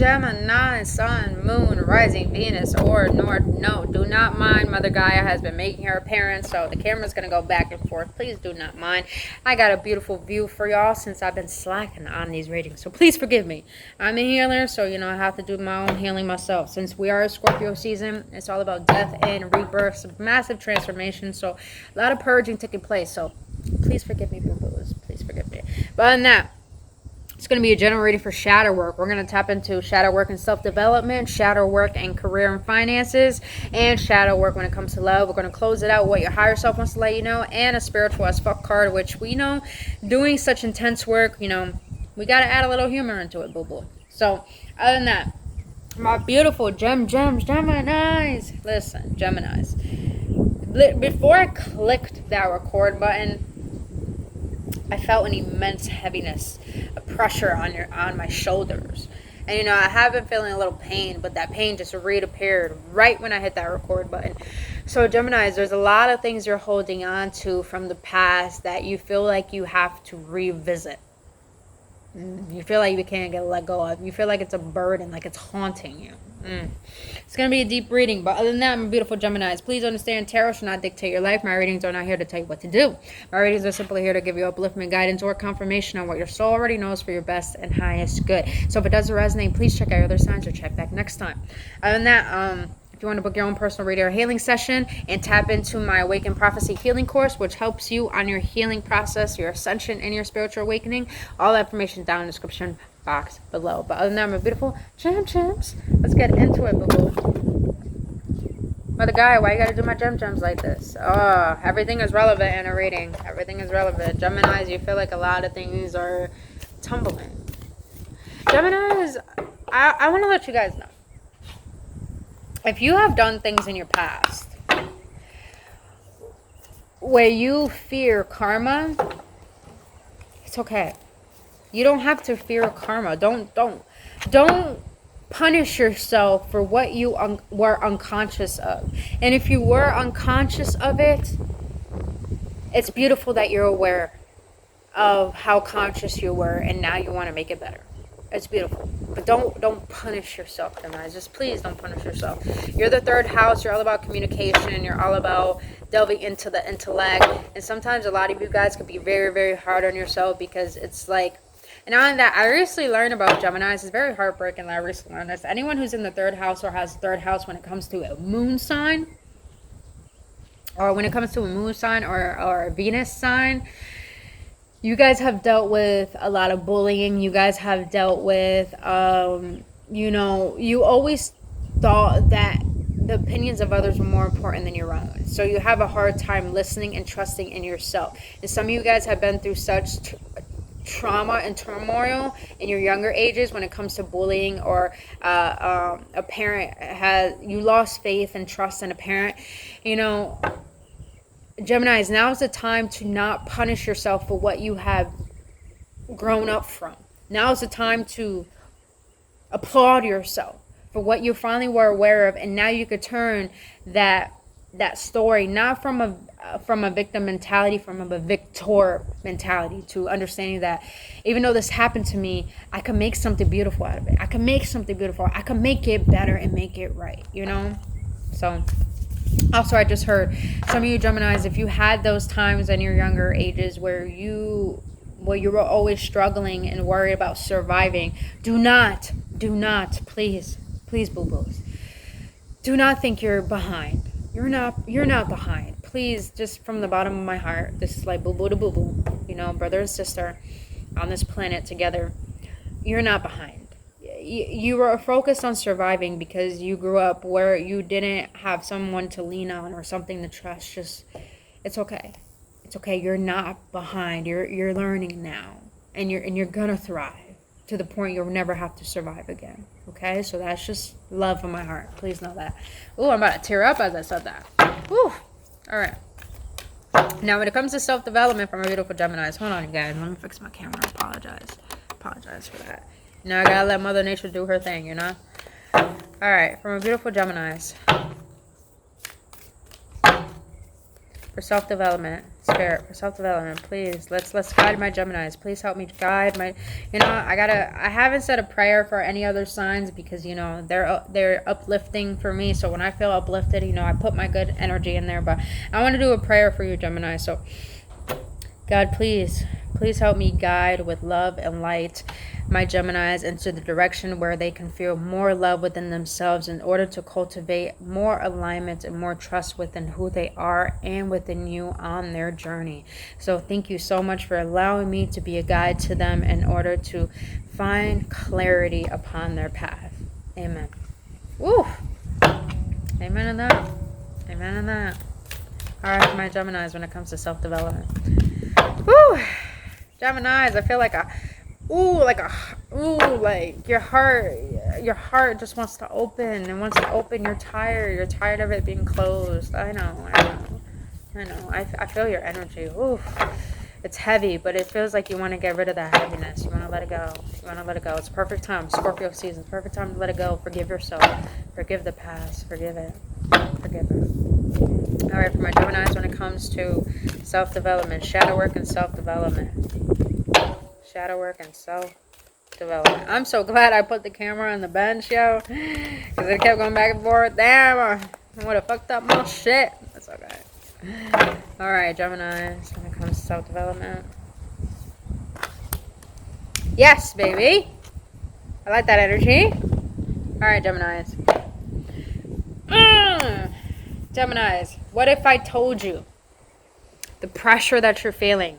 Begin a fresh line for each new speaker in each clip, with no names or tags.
Gemini, Sun, Moon, Rising, Venus, or North Node. Do not mind. Mother Gaia has been making her appearance, so the camera's going to go back and forth. Please do not mind. I got a beautiful view for y'all since I've been slacking on these readings, so please forgive me. I'm a healer, so, you know, I have to do my own healing myself. Since we are a Scorpio season, it's all about death and rebirth, some massive transformation, so a lot of purging taking place, so please forgive me, boo-boos. Please forgive me. But other than that, it's going to be a general reading for shadow work. We're going to tap into shadow work and self-development, shadow work and career and finances, and shadow work when it comes to love. We're going to close it out with what your higher self wants to let you know, and a spiritual as fuck card, which we know doing such intense work, you know, we got to add a little humor into it, boo-boo. So, other than that, my beautiful Geminis. Listen, Geminis. Before I clicked that record button, I felt an immense heaviness, a pressure on my shoulders. And, you know, I have been feeling a little pain, but that pain just reappeared right when I hit that record button. So, Geminis, there's a lot of things you're holding on to from the past that you feel like you have to revisit. You feel like you can't get let go of. You feel like it's a burden, like it's haunting you. It's going to be a deep reading, but other than that, my beautiful Geminis, please understand tarot should not dictate your life. My readings are not here to tell you what to do. My readings are simply here to give you upliftment, guidance, or confirmation on what your soul already knows for your best and highest good. So if it doesn't resonate, please check out your other signs or check back next time. Other than that, if you want to book your own personal reading or healing session and tap into my Awaken Prophecy healing course, which helps you on your healing process, your ascension, and your spiritual awakening, all that information down in the description box below. But other than that, my beautiful champs, let's get into it, boo-boo. Mother Gaia, why you gotta do my gems like this? Oh, everything is relevant in a reading. Everything is relevant. Geminis, you feel like a lot of things are tumbling. Geminis, I want to let you guys know. If you have done things in your past where you fear karma, it's okay. You don't have to fear karma. Don't punish yourself for what you were unconscious of. And if you were unconscious of it, it's beautiful that you're aware of how conscious you were, and now you want to make it better. It's beautiful. But don't punish yourself, guys. Just please don't punish yourself. You're the third house. You're all about communication. You're all about delving into the intellect. And sometimes a lot of you guys can be very, very hard on yourself, because it's like, and on that, I recently learned about Geminis. It's very heartbreaking that I recently learned this. Anyone who's in the third house or has third house when it comes to a moon sign, or when it comes to a moon sign or a Venus sign, you guys have dealt with a lot of bullying. You guys have dealt with, you know, you always thought that the opinions of others were more important than your own. So you have a hard time listening and trusting in yourself. And some of you guys have been through such trauma and turmoil in your younger ages when it comes to bullying, or a parent you lost faith and trust in a parent. You know, Geminis, now is the time to not punish yourself for what you have grown up from. Now is the time to applaud yourself for what you finally were aware of, and now you could turn that story not from a victim mentality, from a victor mentality, to understanding that even though this happened to me, I can make something beautiful out of it. I can make something beautiful. I can make it better and make it right, you know? So, also, I just heard some of you Geminis, if you had those times in your younger ages where you were always struggling and worried about surviving, do not, please, boo-boos, do not think you're behind. You're not behind. Please, just from the bottom of my heart, this is like boo-boo to boo-boo, you know, brother and sister on this planet together. You're not behind. You were focused on surviving because you grew up where you didn't have someone to lean on or something to trust. Just, it's okay. It's okay. You're not behind. You're learning now, and you're gonna thrive to the point you'll never have to survive again. Okay, so that's just love from my heart. Please know that. Ooh, I'm about to tear up as I said that. Ooh. All right. Now, when it comes to self-development from our beautiful Geminis, hold on, you guys. Let me fix my camera. Apologize for that. You know, I gotta let Mother Nature do her thing, you know? All right, from our beautiful Geminis. For self-development, spirit, for self-development, please. Let's guide my Geminis. Please help me guide my, you know, I haven't said a prayer for any other signs because, you know, they're uplifting for me. So when I feel uplifted, you know, I put my good energy in there. But I want to do a prayer for you, Gemini. So God, please help me guide with love and light my Geminis into the direction where they can feel more love within themselves in order to cultivate more alignment and more trust within who they are and within you on their journey. So thank you so much for allowing me to be a guide to them in order to find clarity upon their path. Amen. Woo! Amen to that. Amen to that. All right, my Geminis, when it comes to self-development. Woo! Geminis, I feel like like your heart just wants to open and wants to open. You're tired of it being closed. I know. I feel your energy. Ooh, it's heavy, but it feels like you want to get rid of that heaviness. You want to let it go. It's perfect time. Scorpio season, perfect time to let it go. Forgive yourself. Forgive the past. Forgive it. All right, for my Geminis, when it comes to self-development, shadow work and self-development. Shadow work and self-development. I'm so glad I put the camera on the bench, yo. Because it kept going back and forth. Damn, I would have fucked up my shit. That's okay. Alright, Geminis, when it comes to self-development. Yes, baby. I like that energy. Alright, Geminis. Geminis, what if I told you the pressure that you're feeling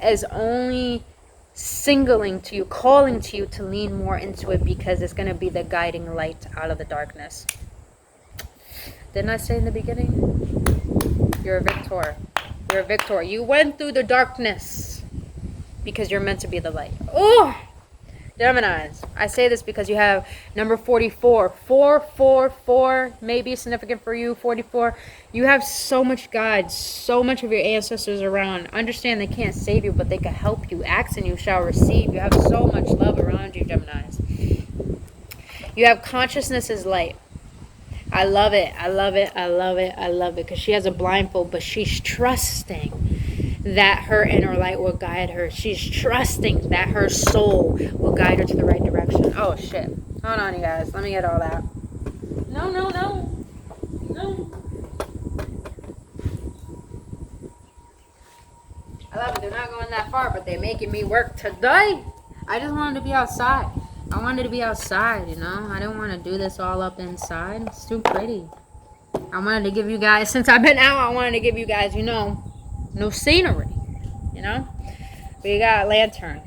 is only signaling to you, calling to you to lean more into it because it's going to be the guiding light out of the darkness? Didn't I say in the beginning? You're a victor. You're a victor. You went through the darkness because you're meant to be the light. Oh, Geminis, I say this because you have number 44. 444 may be significant for you. 44. You have so much God, so much of your ancestors around. Understand they can't save you, but they can help you. Ask and you shall receive. You have so much love around you, Geminis. You have consciousness as light. I love it. Because she has a blindfold, but she's trusting that her inner light will guide her. She's trusting that her soul will guide her to the right direction. Oh, shit. Hold on, you guys. Let me get all that. No. I love it. They're not going that far, but they're making me work today. I just wanted to be outside. I wanted to be outside, you know. I didn't want to do this all up inside. It's too pretty. I wanted to give you guys, since I've been out, I wanted to give you guys, you know, no scenery, you know. We got lantern.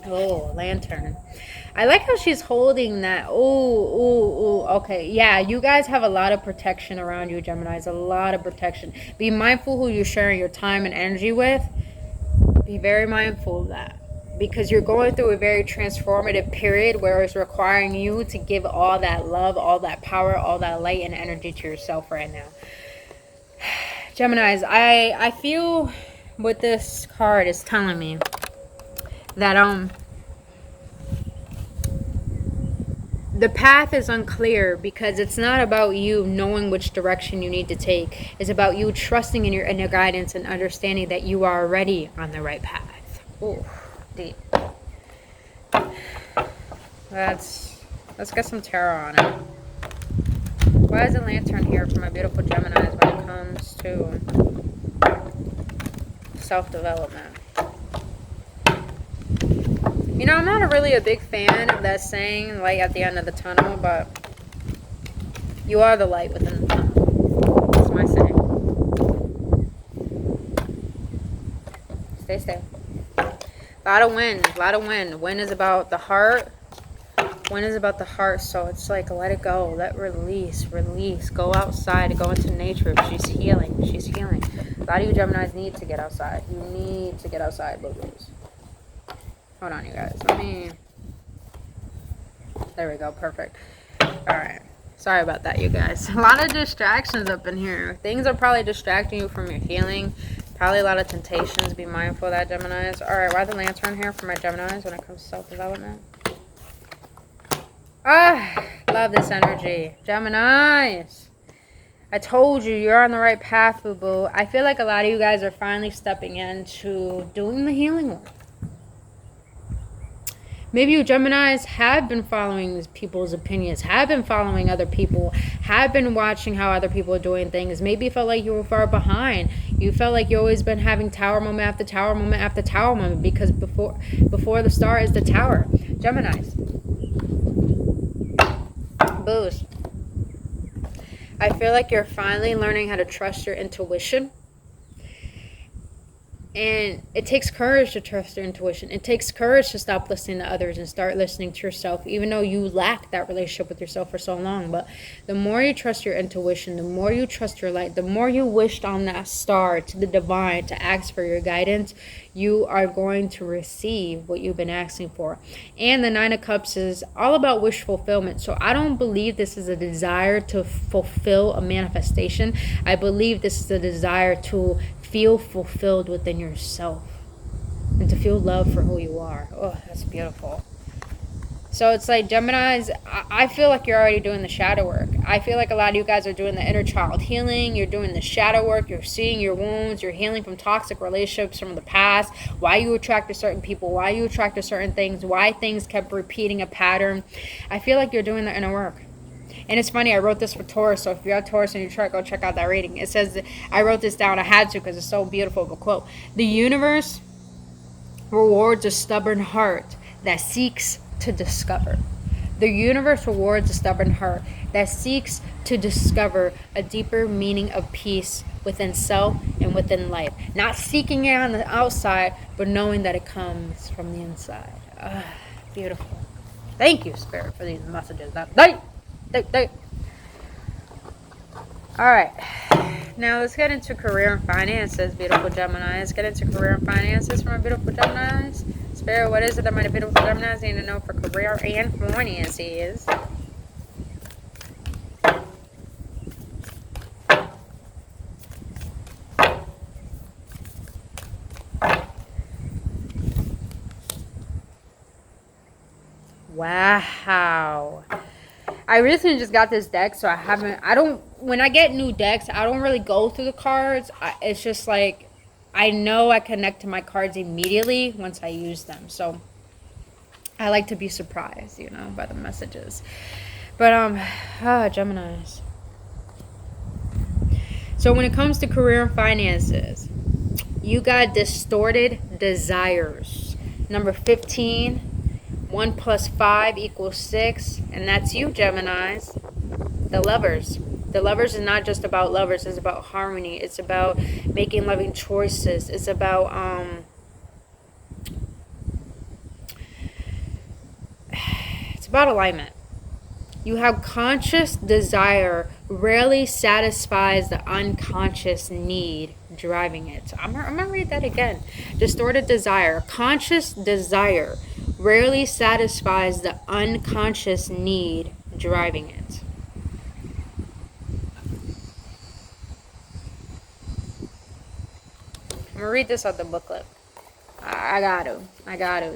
Oh, lantern. I like how she's holding that. Oh, okay. Yeah, you guys have a lot of protection around you, Geminis. A lot of protection. Be mindful who you're sharing your time and energy with. Be very mindful of that. Because you're going through a very transformative period where it's requiring you to give all that love, all that power, all that light and energy to yourself right now. Geminis, I feel what this card is telling me that the path is unclear because it's not about you knowing which direction you need to take. It's about you trusting in your inner guidance and understanding that you are already on the right path. Ooh, deep. Let's get some tarot on it. Why is a lantern here for my beautiful Geminis when it comes to self-development? You know, I'm not really a big fan of that saying, light at the end of the tunnel, but you are the light within the tunnel. That's my saying. Stay. A lot of wind. Wind is about the heart. Wind is about the heart, so it's like, let it go. Release. Go outside. Go into nature. She's healing. A lot of you Geminis need to get outside. You need to get outside, boo-boos. Hold on, you guys. There we go. Perfect. Alright. Sorry about that, you guys. A lot of distractions up in here. Things are probably distracting you from your healing. Probably a lot of temptations. Be mindful of that, Geminis. Alright, why the lantern here for my Geminis when it comes to self-development? Love this energy. Geminis. I told you, you're on the right path, boo-boo. I feel like a lot of you guys are finally stepping into doing the healing work. Maybe you Geminis have been following these people's opinions, have been following other people, have been watching how other people are doing things. Maybe you felt like you were far behind. You felt like you always been having tower moment after tower moment after tower moment, because before the star is the tower. Geminis. Boost. I feel like you're finally learning how to trust your intuition. And it takes courage to trust your intuition. It takes courage to stop listening to others and start listening to yourself, even though you lack that relationship with yourself for so long. But the more you trust your intuition, the more you trust your light, the more you wished on that star to the divine to ask for your guidance, you are going to receive what you've been asking for. And the Nine of Cups is all about wish fulfillment. So I don't believe this is a desire to fulfill a manifestation. I believe this is a desire to feel fulfilled within yourself and to feel love for who you are. Oh, that's beautiful. So it's like, Geminis, I feel like you're already doing the shadow work. I feel like a lot of you guys are doing the inner child healing. You're doing the shadow work. You're seeing your wounds. You're healing from toxic relationships from the past. Why you attracted certain people. Why you attracted certain things. Why things kept repeating a pattern. I feel like you're doing the inner work. And it's funny, I wrote this for Taurus, so if you have Taurus in your chart, go check out that reading. It says, I wrote this down, I had to because it's so beautiful of a quote. The universe rewards a stubborn heart that seeks to discover. The universe rewards a stubborn heart that seeks to discover a deeper meaning of peace within self and within life. Not seeking it on the outside, but knowing that it comes from the inside. Beautiful. Thank you, Spirit, for these messages. Alright, now let's get into career and finances, beautiful Gemini. Let's get into career and finances for my beautiful Geminis. Spirit, what is it that my beautiful Geminis need to know for career and finances? Wow. I recently just got this deck, so when I get new decks, I don't really go through the cards. It's just like, I know I connect to my cards immediately once I use them. So I like to be surprised, by the messages. But, Geminis. So when it comes to career and finances, you got distorted desires. Number 15. 1 plus 5 equals 6, and that's you, Geminis. The Lovers. The Lovers is not just about lovers. It's about harmony. It's about making loving choices. It's about alignment. You have conscious desire rarely satisfies the unconscious need driving it. I'm gonna read that again. Distorted desire. Conscious desire rarely satisfies the unconscious need driving it. I'm gonna read this out the booklet. I got to.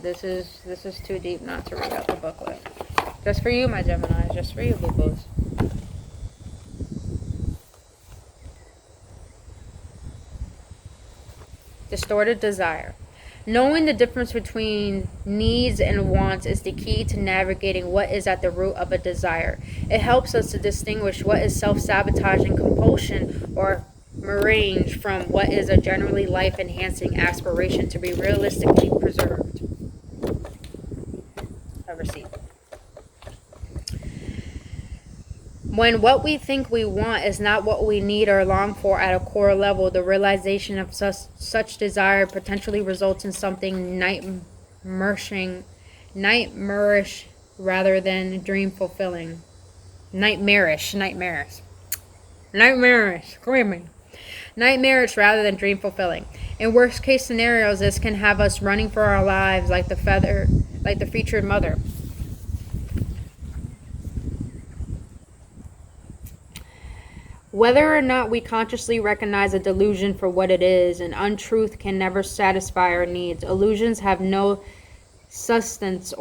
This is too deep not to read out the booklet. Just for you, my Gemini. Just for you, boo-boos. Distorted desire. Knowing the difference between needs and wants is the key to navigating what is at the root of a desire. It helps us to distinguish what is self-sabotaging compulsion or mirage from what is a generally life-enhancing aspiration to be realistically preserved. Have a seat. When what we think we want is not what we need or long for at a core level, the realization of such desire potentially results in something nightmarish rather than dream fulfilling. Nightmarish. Nightmarish rather than dream fulfilling. In worst case scenarios, this can have us running for our lives like the featured mother. Whether or not we consciously recognize a delusion for what it is, an untruth can never satisfy our needs. Illusions have no substance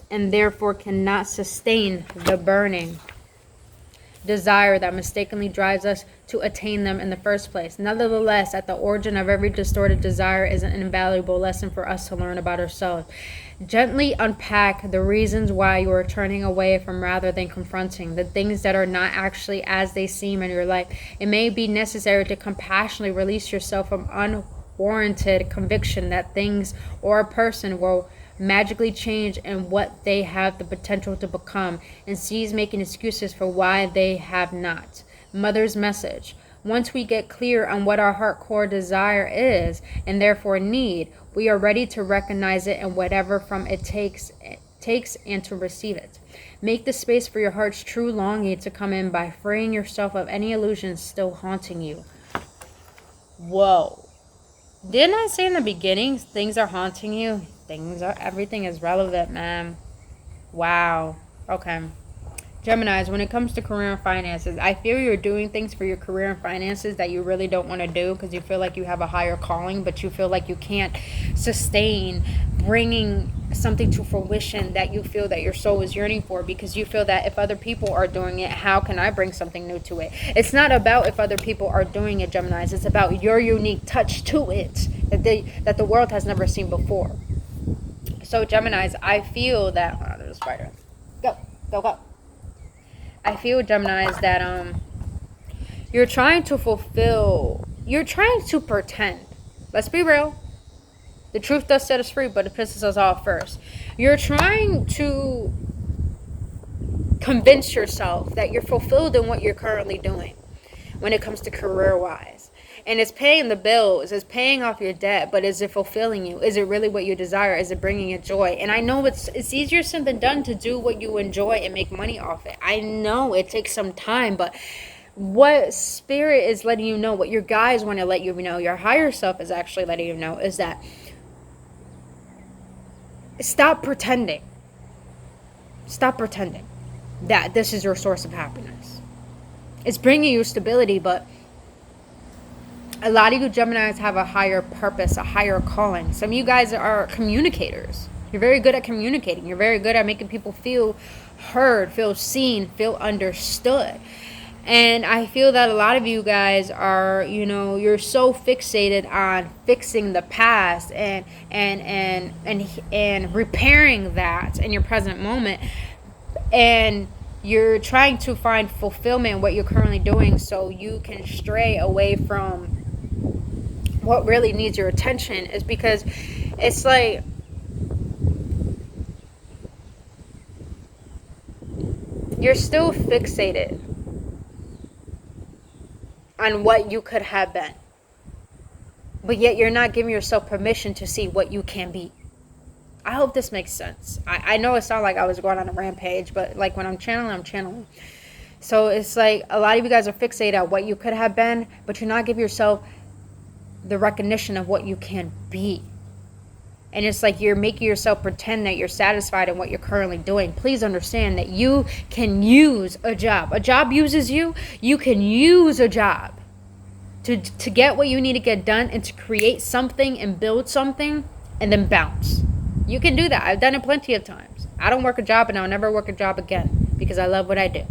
and therefore cannot sustain the burning. desire that mistakenly drives us to attain them in the first place. Nevertheless, at the origin of every distorted desire is an invaluable lesson for us to learn about ourselves. Gently unpack the reasons why you are turning away from rather than confronting the things that are not actually as they seem in your life. It may be necessary to compassionately release yourself from unwarranted conviction that things or a person will magically change and what they have the potential to become, and cease making excuses for why they have not. Mother's message. Once we get clear on what our heart core desire is and therefore need, we are ready to recognize it and whatever from it takes and to receive it. Make the space for your heart's true longing to come in by freeing yourself of any illusions still haunting you. Whoa. Didn't I say in the beginning things are haunting you? Everything is relevant, man. Wow. Okay. Geminis, when it comes to career and finances, I feel you're doing things for your career and finances that you really don't want to do because you feel like you have a higher calling, but you feel like you can't sustain bringing something to fruition that you feel that your soul is yearning for, because you feel that if other people are doing it, how can I bring something new to it? It's not about if other people are doing it, Geminis. It's about your unique touch to it that the world has never seen before. So Geminis, I feel that there's a spider. Go. I feel, Geminis, that you're trying to pretend. Let's be real. The truth does set us free, but it pisses us off first. You're trying to convince yourself that you're fulfilled in what you're currently doing when it comes to career-wise. And it's paying the bills, it's paying off your debt, but is it fulfilling you? Is it really what you desire? Is it bringing you joy? And I know it's easier said than done to do what you enjoy and make money off it. I know it takes some time, but what spirit is letting you know, what your guides want to let you know, your higher self is actually letting you know, is that stop pretending that this is your source of happiness. It's bringing you stability, but a lot of you Geminis have a higher purpose, a higher calling. Some of you guys are communicators. You're very good at communicating. You're very good at making people feel heard, feel seen, feel understood. And I feel that a lot of you guys are, you're so fixated on fixing the past and repairing that in your present moment. And you're trying to find fulfillment in what you're currently doing so you can stray away from what really needs your attention. Is because it's like you're still fixated on what you could have been, but yet you're not giving yourself permission to see what you can be. I hope this makes sense. I know it sounded like I was going on a rampage, but like when I'm channeling. So it's like a lot of you guys are fixated on what you could have been, but you're not giving yourself the recognition of what you can be. And it's like you're making yourself pretend that you're satisfied in what you're currently doing. Please understand that you can use a job. A job uses you. You can use a job to get what you need to get done and to create something and build something and then bounce. You can do that. I've done it plenty of times. I don't work a job and I'll never work a job again because I love what I do.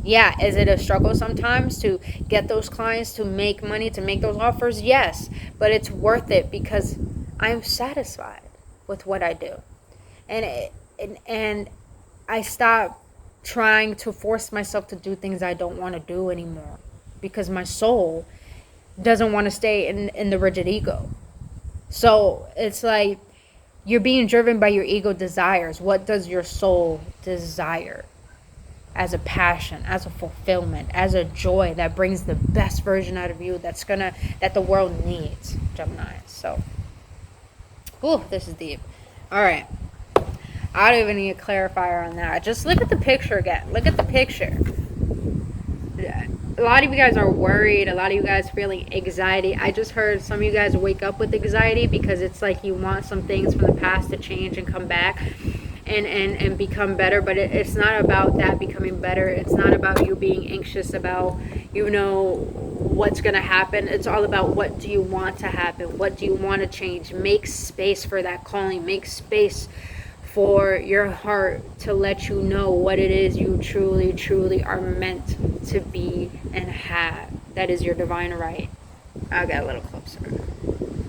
Yeah, is it a struggle sometimes to get those clients, to make money, to make those offers? Yes, but it's worth it because I'm satisfied with what I do. And I stop trying to force myself to do things I don't want to do anymore because my soul doesn't want to stay in the rigid ego. So it's like you're being driven by your ego desires. What does your soul desire? As a passion, as a fulfillment, as a joy that brings the best version out of you that the world needs, Gemini. So, this is deep. All right. I don't even need a clarifier on that. Just look at the picture again. Look at the picture. A lot of you guys are worried. A lot of you guys feeling anxiety. I just heard some of you guys wake up with anxiety because it's like you want some things from the past to change and come back. And become better, but it's not about that becoming better. It's not about you being anxious about what's going to happen. It's all about what do you want to happen, what do you want to change. Make space for that calling, make space for your heart to let you know what it is you truly, truly are meant to be and have. That is your divine right. I'll get a little closer.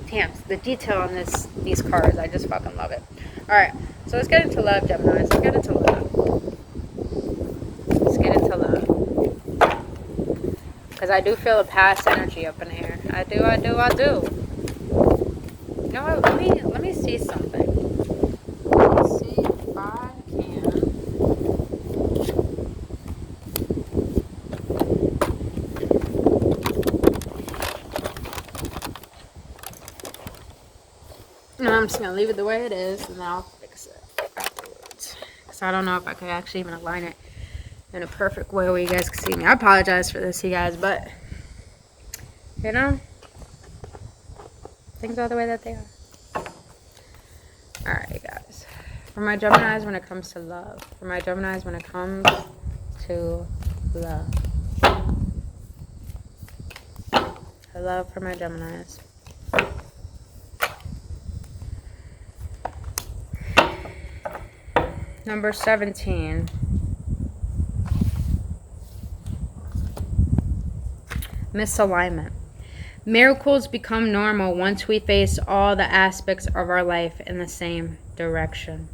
Damn, the detail on these cards, I just fucking love it. Alright, so let's get into love, Gemini. Let's get into love. Let's get into love. Because I do feel a past energy up in here. I do. You know what? Let me see something. Let me see if I can. No, I'm just gonna leave it the way it is, and then I'll fix it afterwards. Because I don't know if I could actually even align it in a perfect way where you guys can see me. I apologize for this, you guys, but you know, things are the way that they are. Alright, guys. For my Geminis, when it comes to love. For my Geminis, when it comes to love. Love for my Geminis. Number 17. Misalignment. Miracles become normal once we face all the aspects of our life in the same direction.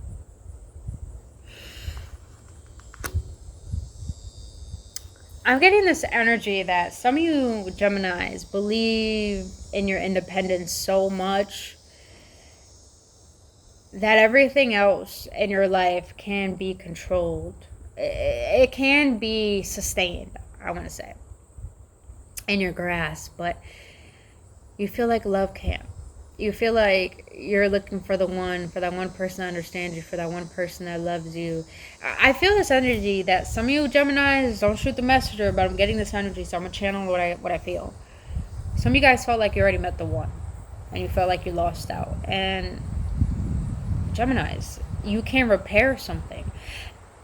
I'm getting this energy that some of you Geminis believe in your independence so much that everything else in your life can be controlled. It can be sustained, I want to say, in your grasp, but you feel like love can't. You feel like you're looking for that one person that understands you, for that one person that loves you. I feel this energy that some of you Geminis, don't shoot the messenger, but I'm getting this energy, so I'm going to channel what I feel. Some of you guys felt like you already met the one, and you felt like you lost out. And Geminis, you can repair something.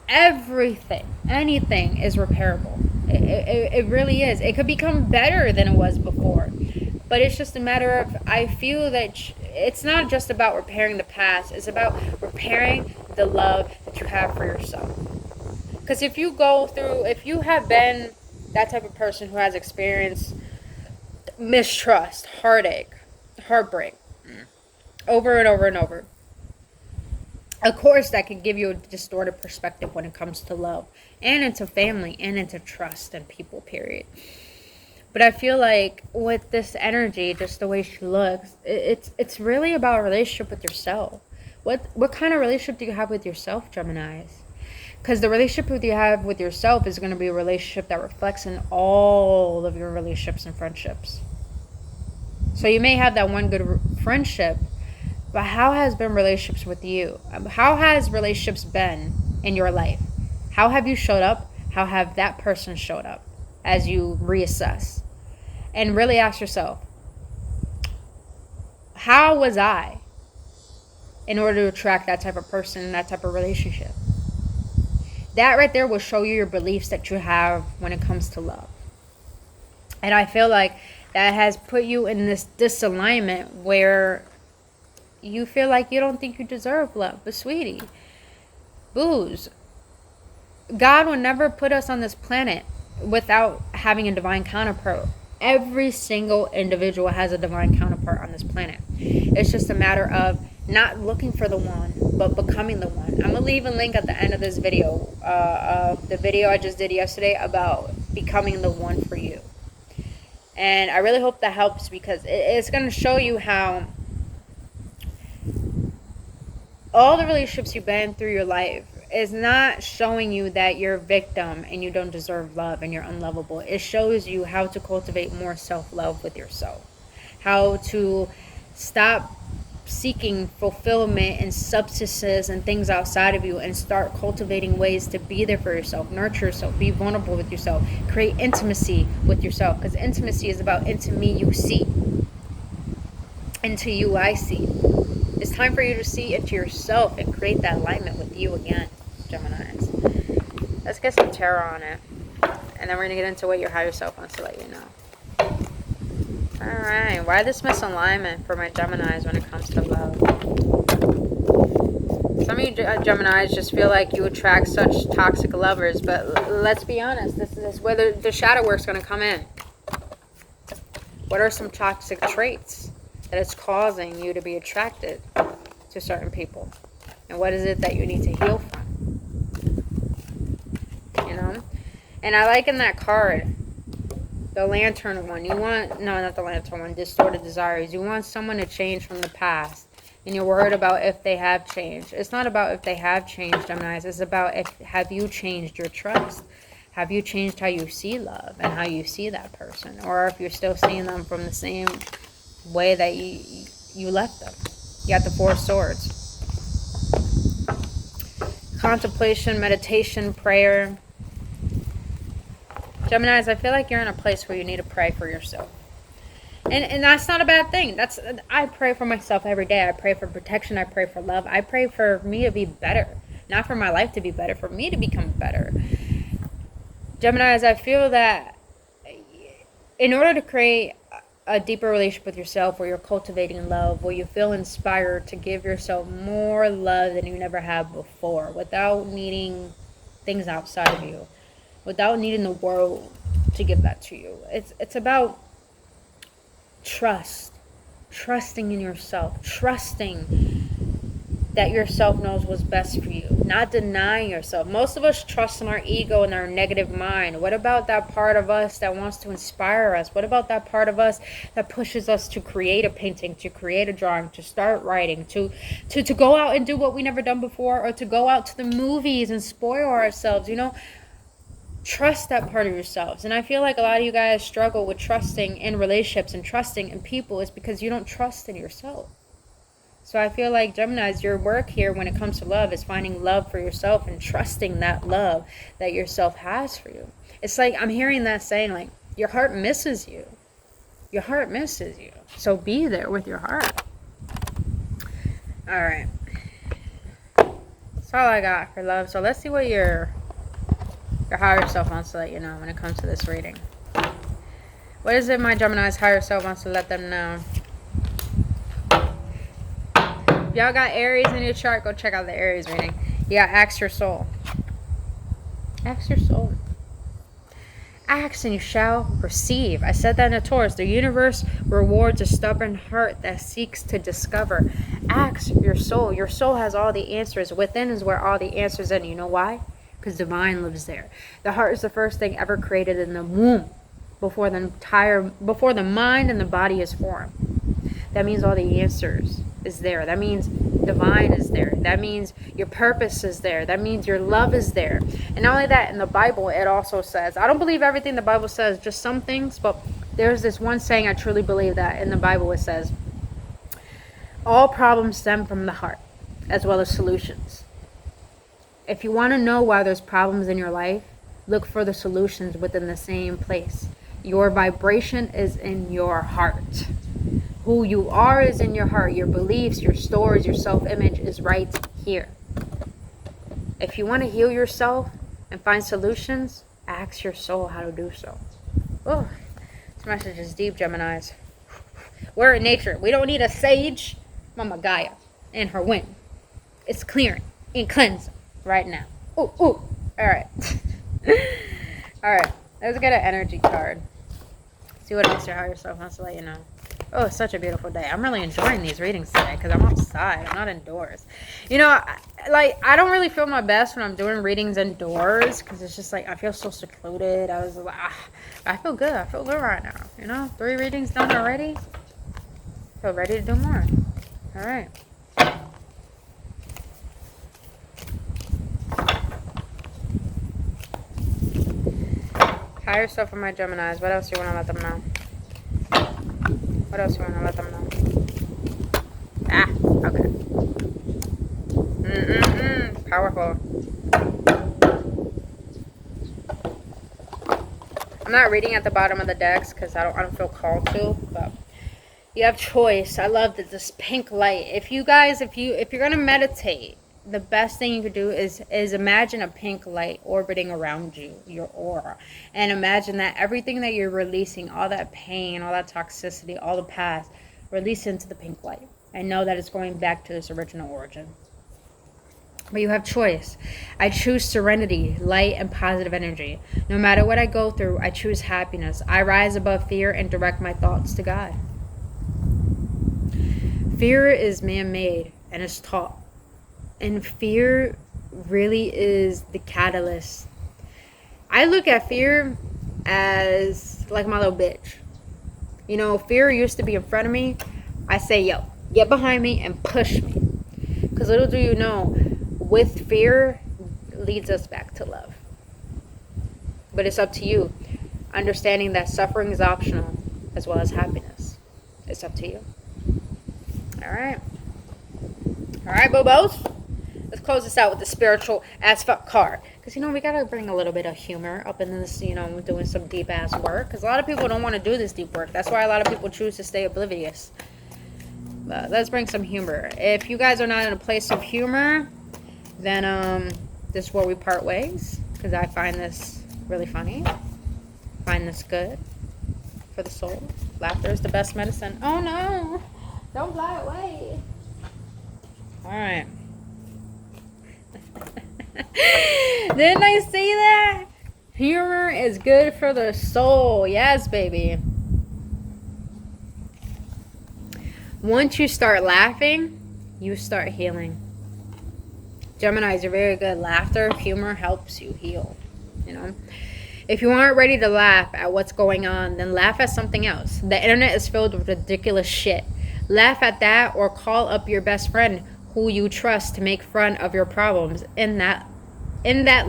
Everything, anything is repairable. It really is. It could become better than it was before. But it's just a matter of, I feel that it's not just about repairing the past. It's about repairing the love that you have for yourself. Because if you have been that type of person who has experienced mistrust, heartache, heartbreak, over and over and over, of course that can give you a distorted perspective when it comes to love, and into family, and into trust and people, period. But I feel like with this energy, just the way she looks, it's really about a relationship with yourself. What kind of relationship do you have with yourself, Geminis? Because the relationship you have with yourself is going to be a relationship that reflects in all of your relationships and friendships. So you may have that one good friendship, but how has been relationships with you? How has relationships been in your life? How have you showed up? How have that person showed up? As you reassess and really ask yourself, how was I in order to attract that type of person and that type of relationship? That right there will show you your beliefs that you have when it comes to love. And I feel like that has put you in this disalignment where you feel like you don't think you deserve love. But sweetie, booze, God would never put us on this planet without having a divine counterpart. Every single individual has a divine counterpart on this planet. It's just a matter of not looking for the one, but becoming the one. I'm going to leave a link at the end of this video, the video I just did yesterday about becoming the one for you. And I really hope that helps, because it's going to show you how all the relationships you've been through your life is not showing you that you're a victim and you don't deserve love and you're unlovable. It shows you how to cultivate more self-love with yourself. How to stop seeking fulfillment in substances and things outside of you and start cultivating ways to be there for yourself, nurture yourself, be vulnerable with yourself, create intimacy with yourself. Because intimacy is about into me you see, into you I see. It's time for you to see into yourself and create that alignment with you again, Geminis. Let's get some tarot on it. And then we're going to get into what your higher self wants to let you know. Alright, why this misalignment for my Geminis when it comes to love? Some of you Geminis just feel like you attract such toxic lovers, but let's be honest, this is where the shadow work's going to come in. What are some toxic traits that is causing you to be attracted to certain people? And what is it that you need to heal from? You know? And I like in that card, the lantern one. You want, no, not the lantern one, distorted desires. You want someone to change from the past. And you're worried about if they have changed. It's not about if they have changed, Geminis. It's about have you changed your trust? Have you changed how you see love and how you see that person? Or if you're still seeing them from the same way that you left them. You got the Four of Swords. Contemplation, meditation, prayer. Geminis, I feel like you're in a place where you need to pray for yourself. And that's not a bad thing. I pray for myself every day. I pray for protection. I pray for love. I pray for me to be better. Not for my life to be better, for me to become better. Geminis, I feel that in order to create a deeper relationship with yourself, where you're cultivating love, where you feel inspired to give yourself more love than you never have before, without needing things outside of you, without needing the world to give that to you. It's about trusting in yourself, trusting that yourself knows what's best for you, not denying yourself. Most of us trust in our ego and our negative mind. What about that part of us that wants to inspire us? What about that part of us that pushes us to create a painting, to create a drawing, to start writing, to go out and do what we never done before, or to go out to the movies and spoil ourselves, you know? Trust that part of yourselves. And I feel like a lot of you guys struggle with trusting in relationships and trusting in people is because you don't trust in yourself. So I feel like, Geminis, your work here when it comes to love is finding love for yourself and trusting that love that yourself has for you. It's like I'm hearing that saying, like, your heart misses you. Your heart misses you. So be there with your heart. All right. That's all I got for love. So let's see what your higher self wants to let you know when it comes to this reading. What is it my Gemini's higher self wants to let them know? If y'all got Aries in your chart, go check out the Aries reading. Yeah, ask your soul. Ask your soul. Ask and you shall receive. I said that in a Taurus. The universe rewards a stubborn heart that seeks to discover. Ask your soul. Your soul has all the answers. Within is where all the answers are. You know why? Because divine lives there. The heart is the first thing ever created in the womb before the mind and the body is formed. That means all the answers is there. That means divine is there. That means your purpose is there. That means your love is there. And not only that, in the Bible, it also says, I don't believe everything the Bible says, just some things, but there's this one saying I truly believe that in the Bible. It says, all problems stem from the heart, as well as solutions. If you want to know why there's problems in your life, look for the solutions within the same place. Your vibration is in your heart. Who you are is in your heart. Your beliefs, your stories, your self-image is right here. If you want to heal yourself and find solutions, ask your soul how to do so. Oh, this message is deep, Geminis. We're in nature. We don't need a sage, Mama Gaia, and her wind. It's clearing and cleansing right now. Ooh. All right. All right. Let's get an energy card. See what else your higher self wants to let you know. Oh, it's such a beautiful day. I'm really enjoying these readings today because I'm outside. I'm not indoors. You know, I don't really feel my best when I'm doing readings indoors because it's just like I feel so secluded. I was like, I feel good. I feel good right now. You know, 3 readings done already. Feel ready to do more. All right. Higher self for my Geminis. What else do you want to let them know? What else do you want to let them know? Okay. Powerful. I'm not reading at the bottom of the decks because I don't feel called to, but you have choice. I love this pink light. If you're gonna meditate, the best thing you could do is imagine a pink light orbiting around you, your aura, and imagine that everything that you're releasing, all that pain, all that toxicity, all the past, release into the pink light and know that it's going back to its original origin. But you have choice. I choose serenity, light, and positive energy. No matter what I go through, I choose happiness. I rise above fear and direct my thoughts to God. Fear is man-made and is taught. And fear really is the catalyst. I look at fear as like my little bitch. You know, fear used to be in front of me. I say, yo, get behind me and push me. Because little do you know, with fear leads us back to love. But it's up to you. Understanding that suffering is optional as well as happiness. It's up to you. All right. All right, Bobos. Let's close this out with the spiritual as fuck card. Because, you know, we got to bring a little bit of humor up in this, you know, doing some deep ass work. Because a lot of people don't want to do this deep work. That's why a lot of people choose to stay oblivious. But let's bring some humor. If you guys are not in a place of humor, then this is where we part ways. Because I find this really funny. Find this good for the soul. Laughter is the best medicine. Oh no! Don't fly away. Alright. Didn't I say that? Humor is good for the soul. Yes, baby. Once you start laughing, you start healing. Geminis are very good. Laughter, humor helps you heal. You know? If you aren't ready to laugh at what's going on, then laugh at something else. The internet is filled with ridiculous shit. Laugh at that or call up your best friend who you trust to make fun of your problems in that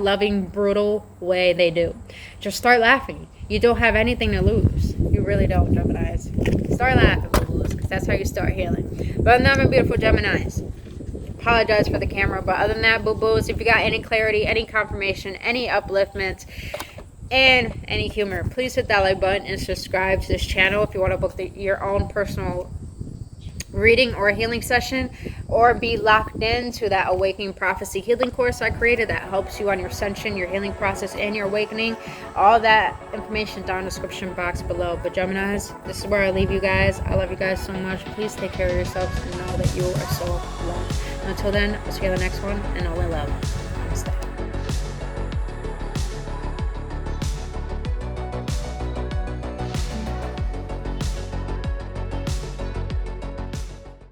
loving, brutal way they do. Just start laughing. You don't have anything to lose. You really don't, Geminis. Start laughing, boo-boos, because that's how you start healing. But other than that, my beautiful Geminis, apologize for the camera, but other than that, boo-boos, if you got any clarity, any confirmation, any upliftment, and any humor, please hit that like button and subscribe to this channel if you want to book your own personal reading or a healing session, or be locked into that Awakening Prophecy healing course I created that helps you on your ascension, your healing process, and your awakening. All that information down in the description box below. But Geminis, this is where I leave you guys. I love you guys so much. Please take care of yourselves and know that you are so loved. Until then, I'll see you on the next one, and all in love.